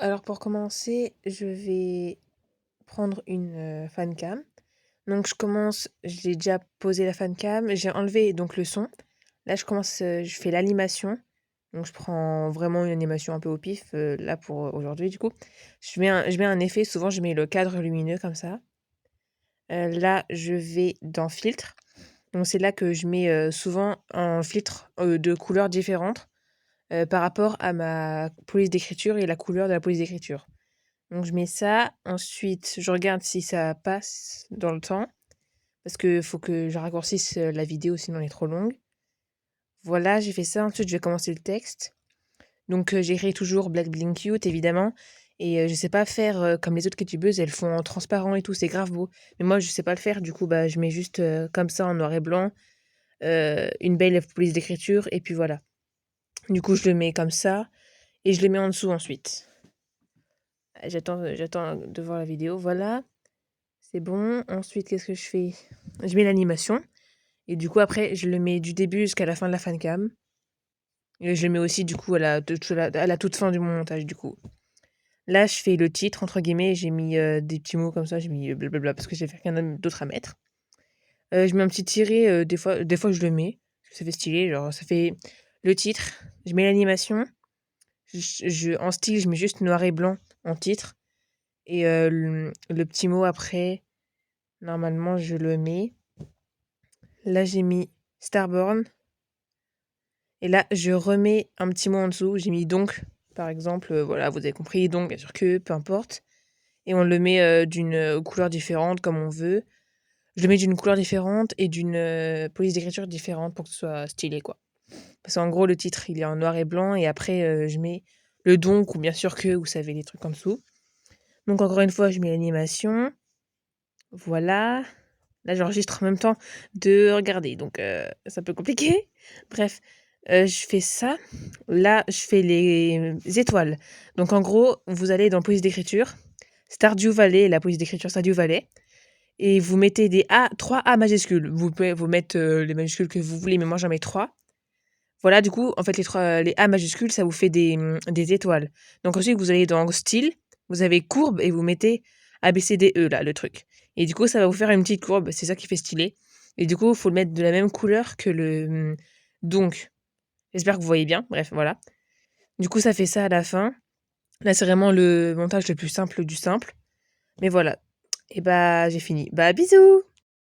Alors pour commencer, je vais prendre une, fan cam. Donc j'ai déjà posé la fan cam, j'ai enlevé donc le son. Là je fais l'animation. Donc je prends vraiment une animation un peu au pif, là pour, aujourd'hui du coup. Je mets un effet, souvent je mets le cadre lumineux comme ça. Là je vais dans filtre. Donc c'est là que je mets, souvent un filtre, de couleurs différentes, par rapport à ma police d'écriture et la couleur de la police d'écriture. Donc je mets ça, ensuite je regarde si ça passe dans le temps, parce que faut que je raccourcisse, la vidéo sinon elle est trop longue. Voilà, j'ai fait ça, ensuite je vais commencer le texte. Donc j'écris toujours Black Bling Cute évidemment et je sais pas faire, comme les autres youtubeuses, elles font en transparent et tout, c'est grave beau. Mais moi je sais pas le faire, du coup, bah, je mets juste, comme ça en noir et blanc, une belle police d'écriture et puis voilà. Du coup je le mets comme ça et je le mets en dessous ensuite. J'attends de voir la vidéo, voilà. C'est bon. Ensuite, qu'est-ce que je fais? Je mets l'animation et du coup après je le mets du début jusqu'à la fin de la fancam et je le mets aussi du coup à la toute fin du montage du coup. Là, je fais le titre entre guillemets, j'ai mis, des petits mots comme ça, j'ai mis, blablabla parce que j'ai rien d'autre à mettre. Je mets un petit tiret, des fois je le mets, parce que ça fait stylé, genre ça fait le titre, je mets l'animation, en style, je mets juste noir et blanc en titre et le petit mot après, normalement je le mets. Là, j'ai mis Starborn. Et là, je remets un petit mot en dessous. J'ai mis donc, par exemple, voilà, vous avez compris, donc, bien sûr que, peu importe. Et on le met d'une couleur différente, comme on veut. Je le mets d'une couleur différente et d'une police d'écriture différente pour que ce soit stylé, quoi. Parce qu'en gros, le titre, il est en noir et blanc. Et après, je mets le donc, ou bien sûr que, vous savez, les trucs en dessous. Donc, encore une fois, je mets l'animation. Voilà. Là, j'enregistre en même temps de regarder, donc c'est un peu compliqué. Bref, je fais ça. Là, je fais les étoiles. Donc en gros, vous allez dans police d'écriture, Stardew Valley, la police d'écriture Stardew Valley, et vous mettez des A, 3 A majuscules. Vous pouvez vous mettre les majuscules que vous voulez, mais moi j'en mets 3. Voilà, du coup, en fait, les A majuscules, ça vous fait des étoiles. Donc ensuite, vous allez dans style, vous avez courbe et vous mettez A, B, C, D, E, là, le truc. Et du coup, ça va vous faire une petite courbe, c'est ça qui fait stylé. Et du coup, il faut le mettre de la même couleur que donc. J'espère que vous voyez bien. Bref, voilà. Du coup, ça fait ça à la fin. Là, c'est vraiment le montage le plus simple du simple. Mais voilà. Et bah, j'ai fini. Bah, bisous!